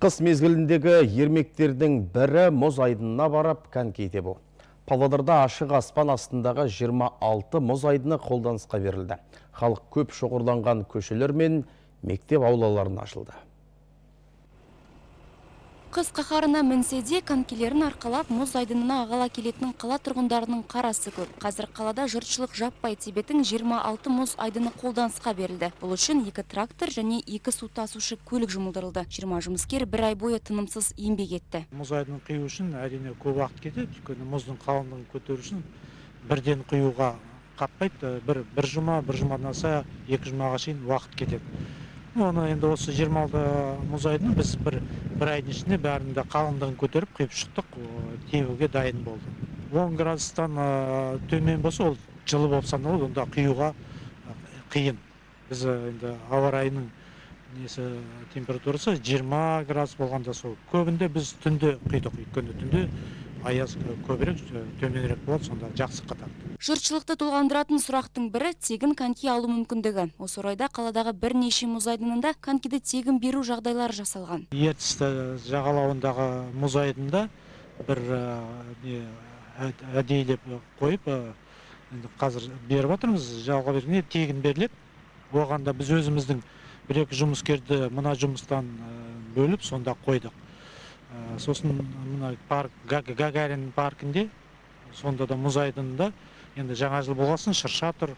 Қыс мезгіліндегі ермектердің бірі мұз айдынына барып коньки тебу. Павлодарда ашық аспан астындағы 26 мұз айдыны қолданысқа берілді. Халық көп шоғырланған көшелер мен мектеп аулаларын ашылды. Қыс қаһарына мінсе де конькилерін арқалап мұз айдынына ағала келетін қала тұрғындарының қарасы көп. Қазір қалада жұртшылық жаппай тебетін 26 мұз айдыны қолданысқа берілді. Бұл үшін 2 трактор және 2 су тасушы көлік жұмылдырылды. 20 жұмыскер бір ай бойы тынымсыз еңбек етті. Мұз айдынын құю үшін әрине көп уақыт кетеді. Өйткені мұздың қалыңдығын көтеру үшін бірден құюға қатпайды. Бір жұмадан аса 2 жұмаға шейін уақыт кетеді. Оны енді осы 26 мұз айдыны біз бір айдың ішінде бәрінде қалыңдығын көтеріп құйып шықтық, тебуге дайын болды. 10 градустан төмен болса, ол жылы болып саналады, онда құюға қиын. Біз енді ауа райының температурасы 20 градус болғанда сол. Көбінде біз түнде құйдық, өйткені түнде аяз көбірек, төменірек болады, сонда жақсы қатады. Жұртшылықты толғандыратын сұрақтың бірі тегін коньки алу мүмкіндігі. Осы орайда қаладағы бірнеше мұз айдынында конькиді тегін беру жағдайлары жасалған. Ертіс жағалауындағы мұз айдынында бір әдейілеп қойып, қазір беріп отырмыз, жалға бергенде тегін беріледі. Оғанда біз өзіміздің 1-2 жұмыскерді мына жұмыстан бөліп, сонда қойдық. Сосын мына Гагарин паркінде, сонда да мұз айдынында, енді жаңа жыл болғасын шырша тұр.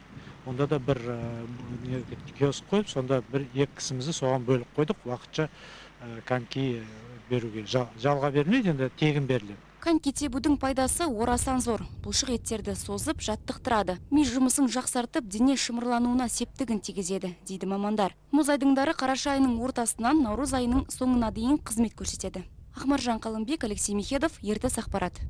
Онда да бір киоск қойып, сонда 1-2 кісімізді соған бөліп қойдық, уақытша коньки беруге. Жалға бермейді, енді тегін беріледі. Коньки тебудің пайдасы орасан зор. Бұлшық еттерді созып, жаттықтырады. Ми жұмысын жақсартып, дене шымырлануына септігін тигізеді, дейді мамандар. Мұз айдындары қараша айының ортасынан наурыз айының соңына дейін қызмет көрсетеді. Ахмаржан Қалымбек, Алексей Михедов, Ертіс ақпарат.